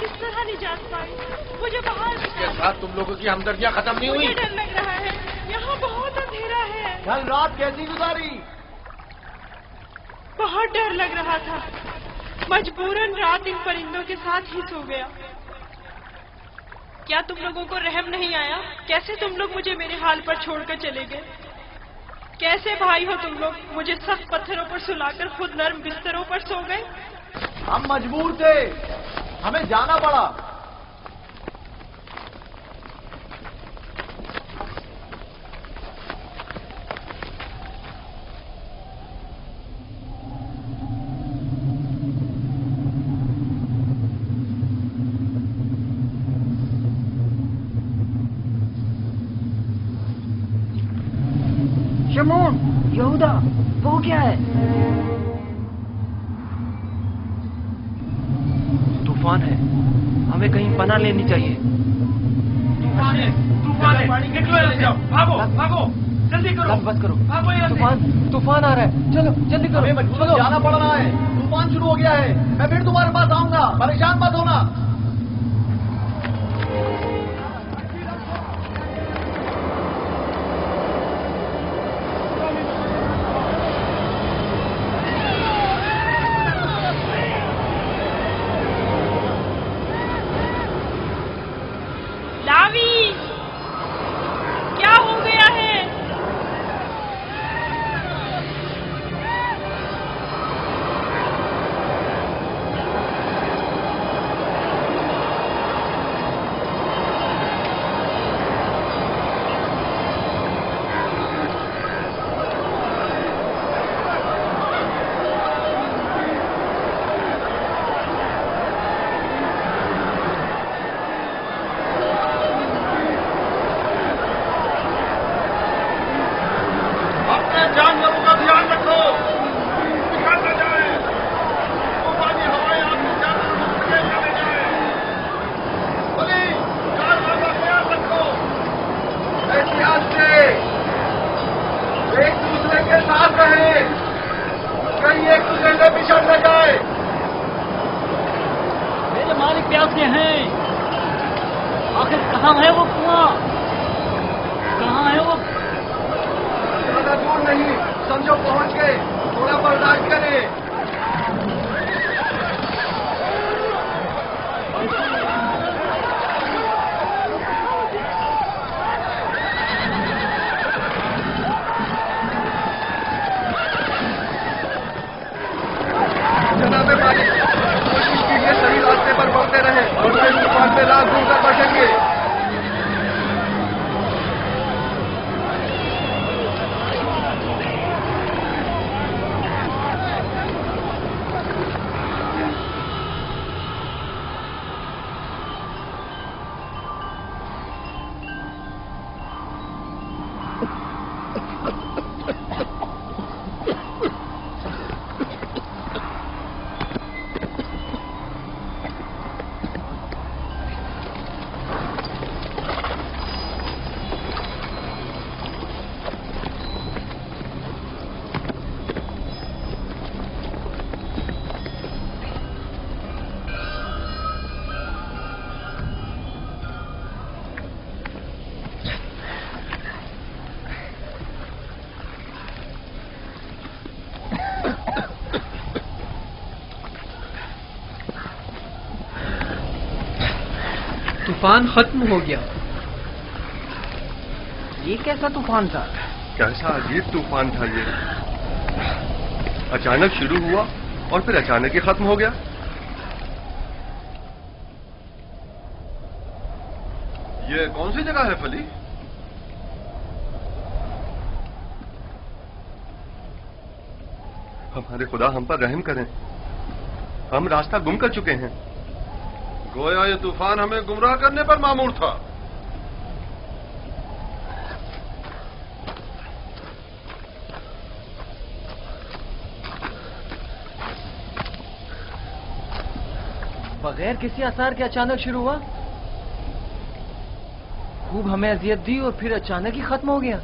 کس طرح نجات پائی؟ مجھے باہر اس کے ساتھ تم لوگوں کی ہمدردیاں ختم نہیں ہوئی؟ مجھے ڈر لگ رہا ہے، یہاں بہت اندھیرا ہے۔ کل رات کیسی گزاری؟ بہت ڈر لگ رہا تھا، مجبوراً رات ان پرندوں کے ساتھ ہی سو گیا۔ کیا تم لوگوں کو رحم نہیں آیا؟ کیسے تم لوگ مجھے میرے حال پر چھوڑ کر چلے گئے؟ کیسے بھائی ہو تم لوگ؟ مجھے سخت پتھروں پر سلا کر خود نرم بستروں پر سو گئے۔ ہم مجبور تھے، ہمیں جانا پڑا۔ شمعون، یہودا، وہ کیا ہے؟ طوفان ہے، ہمیں کہیں پناہ لینی چاہیے۔ طوفان ہے، طوفان ہے، نکلو یہاں سے، جاؤ، بھاگو بھاگو، جلدی کرو، بس کرو، بھاگو یہاں سے۔ طوفان آ رہا ہے، چلو جلدی کرو، ہمیں مجبور جانا پڑ رہا ہے، طوفان شروع ہو گیا ہے۔ میں پھر تمہارے پاس آؤں گا، پریشان مت ہونا۔ لاوی، کیا ہو گیا ہے؟ اپنے جانوروں کا دھیان رکھو، بگڑ نہ جائے، طوفانی ہوائیں آپ کے جانوروں کو پکڑ نہ لے جائیں۔ بلی، جانوروں کا خیال رکھو، احتیاط سے، ایک دوسرے کے ساتھ رہیں، کہیں ایک دوسرے سے بچھڑ نہ جائے۔ میرے مالک پیاسے ہیں، آخر کہاں ہے وہ کنواں؟ کہاں ہے وہ؟ زیادہ دور نہیں، سمجھو پہنچ گئے، تھوڑا برداشت کریں۔ جناب مالک، کوشش کیجیے صحیح راستے پر بڑھتے رہیں اور اس طوفان سے رات دور کر بچیں گے۔ طوفان ختم ہو گیا۔ یہ کیسا طوفان تھا؟ کیسا عجیب طوفان تھا یہ، اچانک شروع ہوا اور پھر اچانک ہی ختم ہو گیا۔ یہ کون سی جگہ ہے فلی؟ ہمارے خدا ہم پر رحم کریں، ہم راستہ گم کر چکے ہیں۔ گویا یہ طوفان ہمیں گمراہ کرنے پر مامور تھا۔ بغیر کسی آثار کے اچانک شروع ہوا، خوب ہمیں اذیت دی اور پھر اچانک ہی ختم ہو گیا۔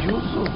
یوسف،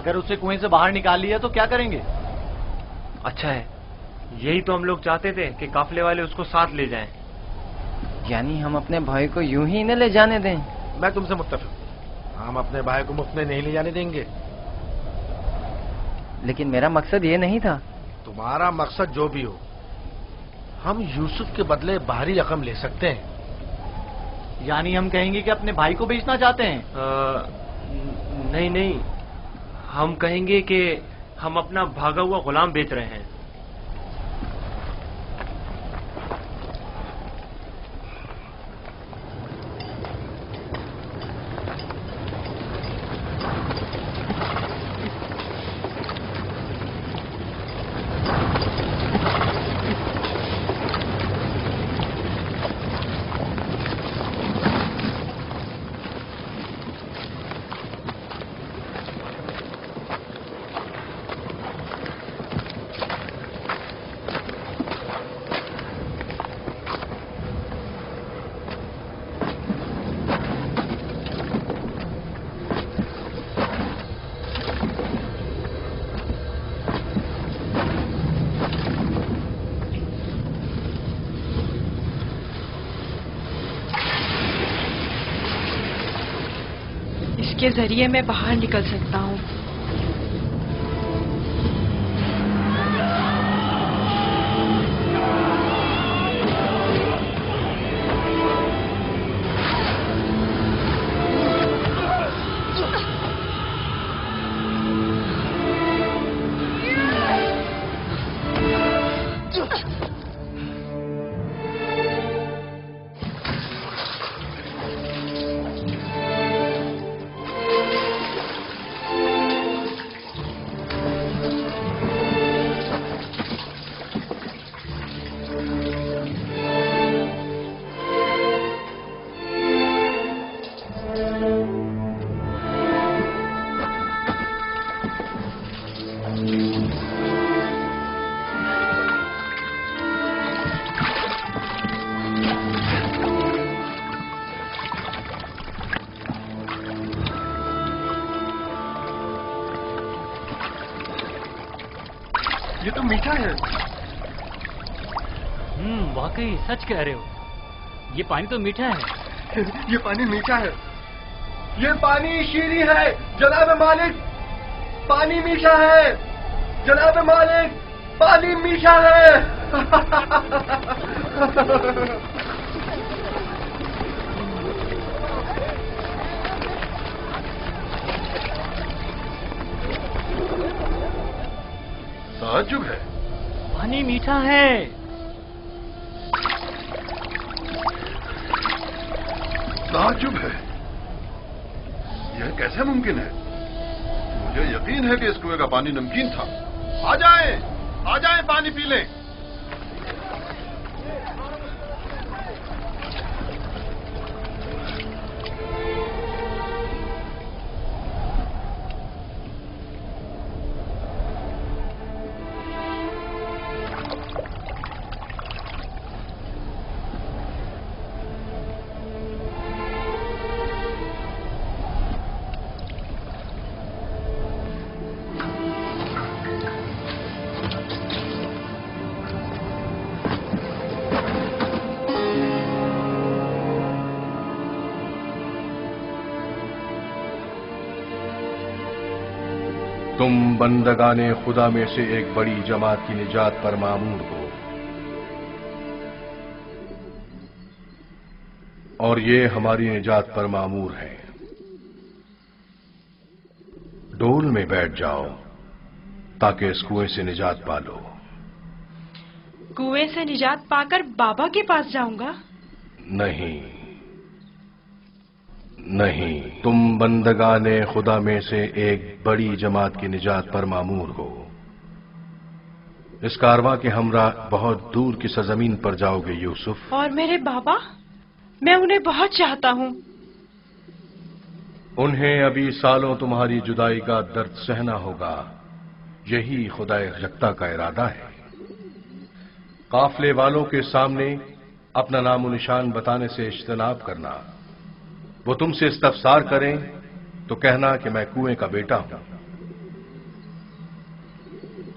اگر اسے کنویں سے باہر نکال لیا تو کیا کریں گے؟ اچھا ہے، یہی تو ہم لوگ چاہتے تھے کہ قافلے والے اس کو ساتھ لے جائیں۔ یعنی ہم اپنے بھائی کو یوں ہی نہ لے جانے دیں؟ میں تم سے متفق ہوں، ہم اپنے بھائی کو مفت میں نہیں لے جانے دیں گے۔ لیکن میرا مقصد یہ نہیں تھا۔ تمہارا مقصد جو بھی ہو، ہم یوسف کے بدلے باہری رقم لے سکتے ہیں۔ یعنی ہم کہیں گے کہ اپنے بھائی کو بیچنا چاہتے ہیں؟ نہیں، ہم کہیں گے کہ ہم اپنا بھاگا ہوا غلام بیچ رہے ہیں۔ کے ذریعے میں باہر نکل سکتا ہوں۔ یہ تو میٹھا ہے۔ واقعی سچ کہہ رہے ہو، یہ پانی تو میٹھا ہے۔ یہ پانی میٹھا ہے، یہ پانی شیریں ہے جناب مالک، پانی میٹھا ہے جناب مالک، پانی میٹھا ہے۔ تعجب ہے، پانی میٹھا ہے۔ تعجب ہے، یہ کیسے ممکن ہے؟ مجھے یقین ہے کہ اس کنویں کا پانی نمکین تھا۔ آ جائیں پانی پی لیں۔ تم بندگان خدا میں سے ایک بڑی جماعت کی نجات پر مامور ہو، اور یہ ہماری نجات پر مامور ہے۔ ڈول میں بیٹھ جاؤ تاکہ اس کنویں سے نجات پا لو۔ کنویں سے نجات پا کر بابا کے پاس جاؤں گا؟ نہیں، تم بندگان خدا میں سے ایک بڑی جماعت کی نجات پر مامور ہو۔ اس کارواں کے ہمراہ بہت دور کی سرزمین پر جاؤ گے یوسف۔ اور میرے بابا؟ میں انہیں بہت چاہتا ہوں۔ انہیں ابھی سالوں تمہاری جدائی کا درد سہنا ہوگا، یہی خدا یکتا کا ارادہ ہے۔ قافلے والوں کے سامنے اپنا نام و نشان بتانے سے اجتناب کرنا۔ وہ تم سے استفسار کریں تو کہنا کہ میں کنویں کا بیٹا ہوں،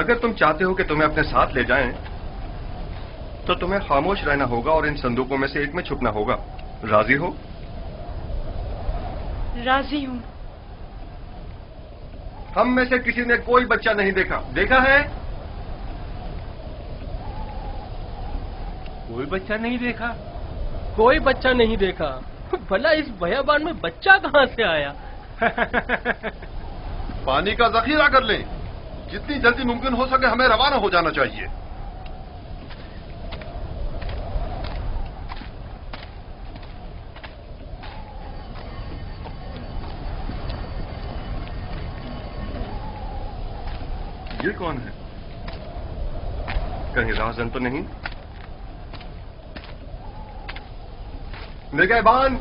اگر تم چاہتے ہو کہ تمہیں اپنے ساتھ لے جائیں تو تمہیں خاموش رہنا ہوگا اور ان صندوقوں میں سے ایک میں چھپنا ہوگا. راضی ہو؟ راضی ہوں. ہم میں سے کسی نے کوئی بچہ نہیں دیکھا. دیکھا ہے؟ کوئی بچہ نہیں دیکھا. کوئی بچہ نہیں دیکھا. بھلا اس بیابان میں بچہ کہاں سے آیا؟ پانی کا ذخیرہ کر لیں. جتنی جلدی ممکن ہو سکے ہمیں روانہ ہو جانا چاہیے. یہ کون ہے؟ کہیں راہزن تو نہیں؟ نگہبان!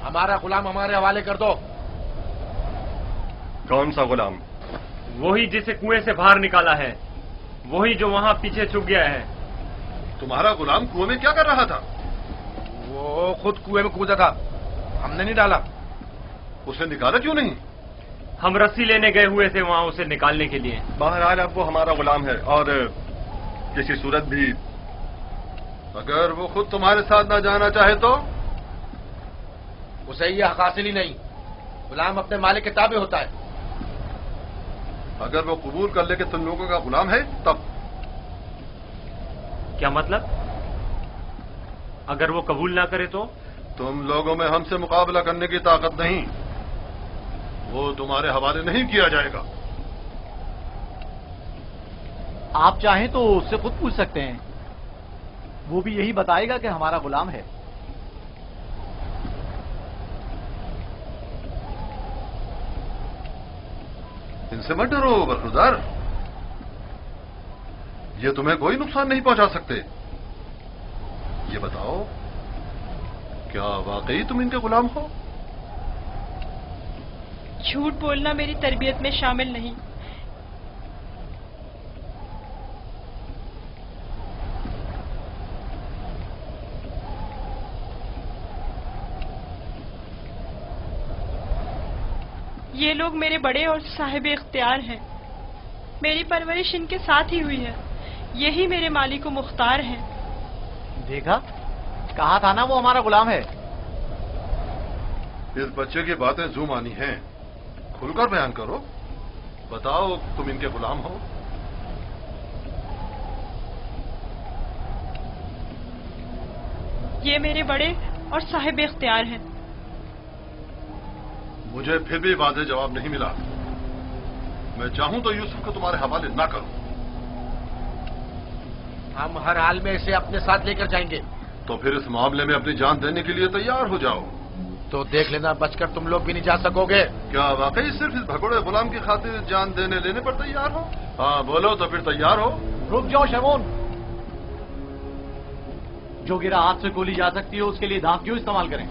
ہمارا غلام ہمارے حوالے کر دو. کون سا غلام؟ وہی جسے کنویں سے باہر نکالا ہے. وہی جو وہاں پیچھے چھپ گیا ہے. تمہارا غلام کنویں میں کیا کر رہا تھا؟ وہ خود کنویں میں کودا تھا. ہم نے نہیں ڈالا. اسے نکالا کیوں نہیں؟ ہم رسی لینے گئے ہوئے تھے وہاں اسے نکالنے کے لیے. بہرحال اب وہ ہمارا غلام ہے اور کسی صورت بھی اگر وہ خود تمہارے ساتھ نہ جانا چاہے تو؟ اسے یہ حق حاصل ہی نہیں. غلام اپنے مالک کے تابع ہوتا ہے. اگر وہ قبول کر لے کہ تم لوگوں کا غلام ہے تب؟ کیا مطلب؟ اگر وہ قبول نہ کرے تو؟ تم لوگوں میں ہم سے مقابلہ کرنے کی طاقت نہیں. وہ تمہارے حوالے نہیں کیا جائے گا. آپ چاہیں تو اس سے خود پوچھ سکتے ہیں. وہ بھی یہی بتائے گا کہ ہمارا غلام ہے. ان سے مت ڈرو برخوردار. یہ تمہیں کوئی نقصان نہیں پہنچا سکتے. یہ بتاؤ کیا واقعی تم ان کے غلام ہو؟ جھوٹ بولنا میری تربیت میں شامل نہیں. یہ لوگ میرے بڑے اور صاحب اختیار ہیں. میری پرورش ان کے ساتھ ہی ہوئی ہے. یہی میرے مالک و مختار ہیں. دیکھا؟ کہا تھا نا وہ ہمارا غلام ہے. اس بچے کی باتیں زو مانی ہیں. کھل کر بیان کرو. بتاؤ تم ان کے غلام ہو؟ یہ میرے بڑے اور صاحب اختیار ہیں. مجھے پھر بھی واضح جواب نہیں ملا. میں چاہوں تو یوسف کو تمہارے حوالے نہ کروں. ہم ہر حال میں اسے اپنے ساتھ لے کر جائیں گے. تو پھر اس معاملے میں اپنی جان دینے کے لیے تیار ہو جاؤ. تو دیکھ لینا بچ کر تم لوگ بھی نہیں جا سکو گے. کیا واقعی صرف اس بھگوڑے غلام کی خاطر جان دینے لینے پر تیار ہو؟ ہاں بولو تو پھر تیار ہو. رک جاؤ شمون. جو گرا ہاتھ سے گولی جا سکتی ہو اس کے لیے دھاک کیوں استعمال کریں؟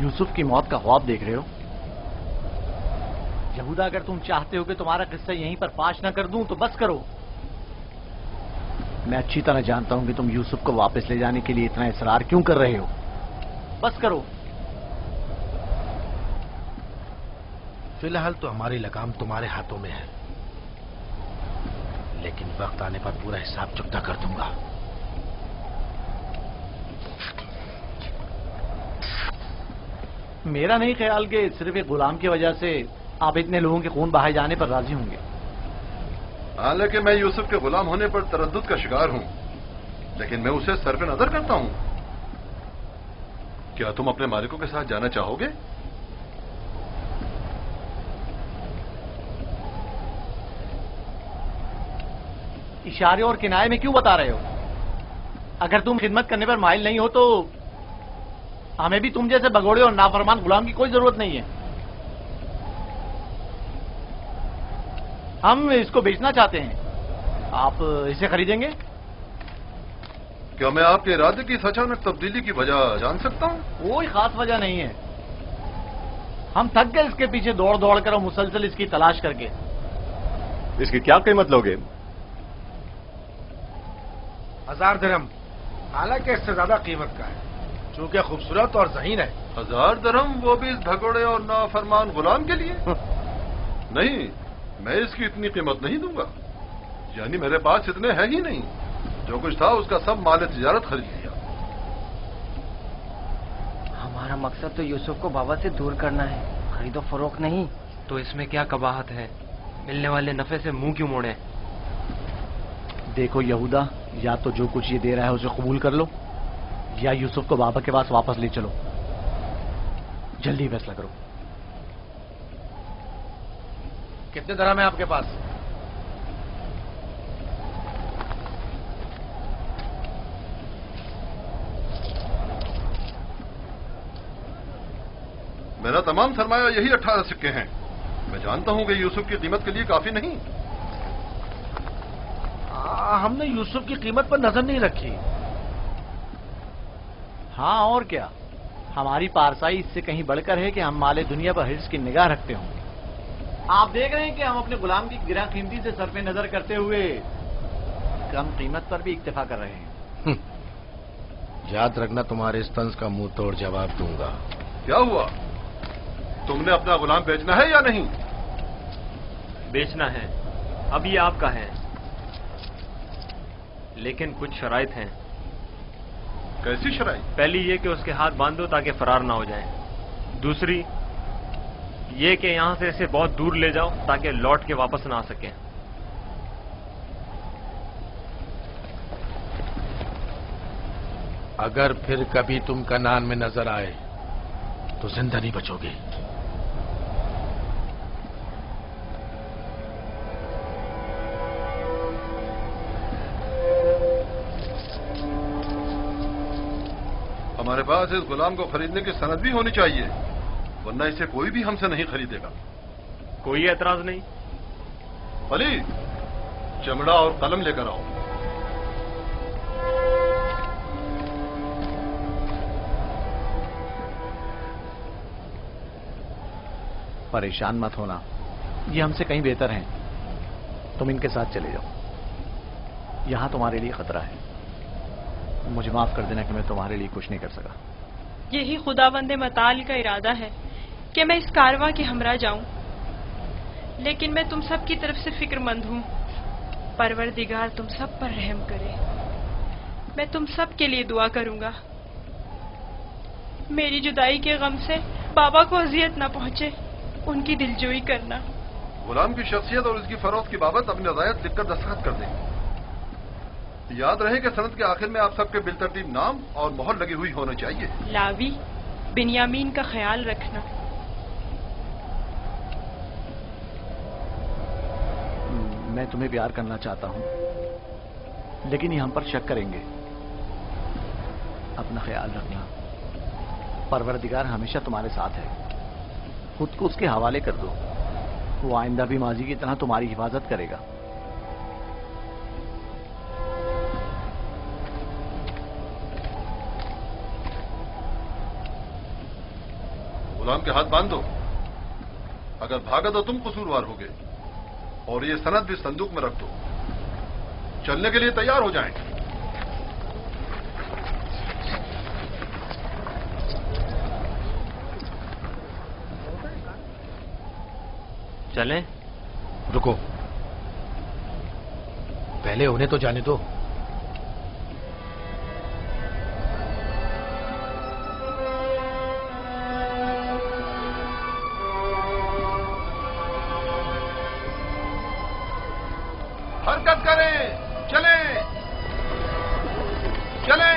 یوسف کی موت کا خواب دیکھ رہے ہو؟ یہودا اگر تم چاہتے ہو کہ تمہارا قصہ یہیں پر فاش نہ کر دوں تو بس کرو. میں اچھی طرح جانتا ہوں کہ تم یوسف کو واپس لے جانے کے لیے اتنا اصرار کیوں کر رہے ہو. بس کرو. فی الحال تو ہماری لگام تمہارے ہاتھوں میں ہے، لیکن وقت آنے پر پورا حساب چکتا کر دوں گا. میرا نہیں خیال کہ صرف ایک غلام کی وجہ سے آپ اتنے لوگوں کے خون بہائے جانے پر راضی ہوں گے. حالانکہ میں یوسف کے غلام ہونے پر تردد کا شکار ہوں، لیکن میں اسے سر پہ نظر کرتا ہوں. کیا تم اپنے مالکوں کے ساتھ جانا چاہو گے؟ اشارے اور کنائے میں کیوں بتا رہے ہو؟ اگر تم خدمت کرنے پر مائل نہیں ہو تو ہمیں بھی تم جیسے بگوڑے اور نافرمان غلام کی کوئی ضرورت نہیں ہے. ہم اس کو بیچنا چاہتے ہیں. آپ اسے خریدیں گے؟ کیا میں آپ کے ارادے کی اچانک تبدیلی کی وجہ جان سکتا ہوں؟ کوئی خاص وجہ نہیں ہے. ہم تھک گئے اس کے پیچھے دوڑ دوڑ کر اور مسلسل اس کی تلاش کر کے. اس کی کیا قیمت لوگے؟ 1000 درہم، حالانکہ اس سے زیادہ قیمت کا ہے چونکہ خوبصورت اور ذہین ہے. 1000 درہم، وہ بھی اس بھگوڑے اور نافرمان غلام کے لیے؟ نہیں، میں اس کی اتنی قیمت نہیں دوں گا. یعنی میرے پاس اتنے ہے ہی نہیں. جو کچھ تھا اس کا سب مال تجارت خرید لیا. ہمارا مقصد تو یوسف کو بابا سے دور کرنا ہے، خرید و فروخت نہیں. تو اس میں کیا قباحت ہے؟ ملنے والے نفع سے منہ کیوں موڑے؟ دیکھو یہودا، یا تو جو کچھ یہ دے رہا ہے اسے قبول کر لو، یا یوسف کو بابا کے پاس واپس لے چلو. جلدی فیصلہ کرو. کتنے درہم ہے آپ کے پاس؟ میرا تمام سرمایہ یہی 18 سکے ہیں. میں جانتا ہوں کہ یوسف کی قیمت کے لیے کافی نہیں. ہم نے یوسف کی قیمت پر نظر نہیں رکھی. ہاں اور کیا، ہماری پارسائی اس سے کہیں بڑھ کر ہے کہ ہم مال دنیا پر حرص کی نگاہ رکھتے ہوں. آپ دیکھ رہے ہیں کہ ہم اپنے غلام کی گراں قیمتی سے صرف نظر کرتے ہوئے کم قیمت پر بھی اکتفا کر رہے ہیں. یاد رکھنا، تمہارے اس طنز کا منہ توڑ جواب دوں گا. کیا ہوا؟ تم نے اپنا غلام بیچنا ہے یا نہیں؟ بیچنا ہے، اب یہ آپ کا ہے، لیکن کچھ شرائط ہیں. کیسی شرائط؟ پہلی یہ کہ اس کے ہاتھ باندھو تاکہ فرار نہ ہو جائیں. دوسری یہ کہ یہاں سے اسے بہت دور لے جاؤ تاکہ لوٹ کے واپس نہ آ سکیں. اگر پھر کبھی تم کنعان میں نظر آئے تو زندہ نہیں بچو گے. ہمارے پاس اس غلام کو خریدنے کی سند بھی ہونی چاہیے، ورنہ اسے کوئی بھی ہم سے نہیں خریدے گا. کوئی اعتراض نہیں. علی، چمڑا اور قلم لے کر آؤ. پریشان مت ہونا، یہ ہم سے کہیں بہتر ہیں. تم ان کے ساتھ چلے جاؤ. یہاں تمہارے لیے خطرہ ہے. مجھے معاف کر دینا کہ میں تمہارے لیے کچھ نہیں کر سکا. یہی خداوند متعال کا ارادہ ہے کہ میں اس کارواں کے ہمراہ جاؤں، لیکن میں تم سب کی طرف سے فکر مند ہوں. پروردگار تم سب پر رحم کرے. میں تم سب کے لیے دعا کروں گا. میری جدائی کے غم سے بابا کو اذیت نہ پہنچے، ان کی دلجوئی کرنا. غلام کی شخصیت اور اس کی فروخت کی بابت اپنی رضایت لکھ کر دستخط کر دیں. یاد رہے کہ سند کے آخر میں آپ سب کے بالترتیب نام اور مہر لگی ہوئی ہونا چاہیے. لاوی، بنیامین کا خیال رکھنا. میں تمہیں پیار کرنا چاہتا ہوں، لیکن یہ ہم پر شک کریں گے. اپنا خیال رکھنا. پروردگار ہمیشہ تمہارے ساتھ ہے. خود کو اس کے حوالے کر دو، وہ آئندہ بھی ماضی کی طرح تمہاری حفاظت کرے گا. غلام کے ہاتھ باندھ دو. اگر بھاگا تو تم قصوروار ہوگے، اور یہ سند بھی صندوق میں رکھ دو. چلنے کے لیے تیار ہو جائیں. چلیں؟ رکو، پہلے انہیں تو جانے دو. حرکت کریں، چلیں چلیں.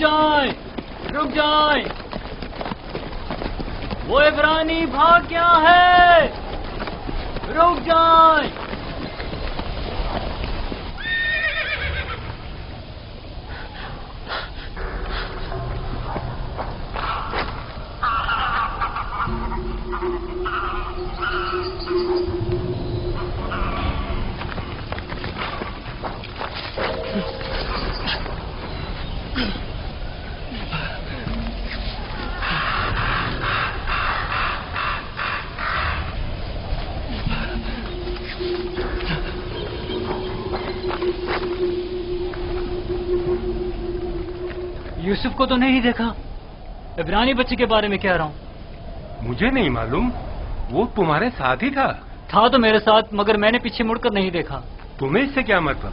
جائیں، رک جائیں، وہ عبرانی بھاگ گیا ہے، رک جائیں۔ یوسف کو تو نہیں دیکھا، عبرانی بچے کے بارے میں کہہ رہا ہوں۔ مجھے نہیں معلوم، وہ تمہارے ساتھ ہی تھا تو میرے ساتھ، مگر میں نے پیچھے مڑ کر نہیں دیکھا۔ تمہیں اس سے کیا مطلب؟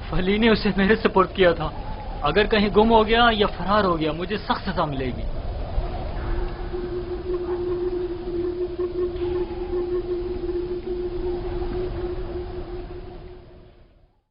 فلی نے اسے میرے سپورٹ کیا تھا، اگر کہیں گم ہو گیا یا فرار ہو گیا مجھے سخت سزا ملے گی۔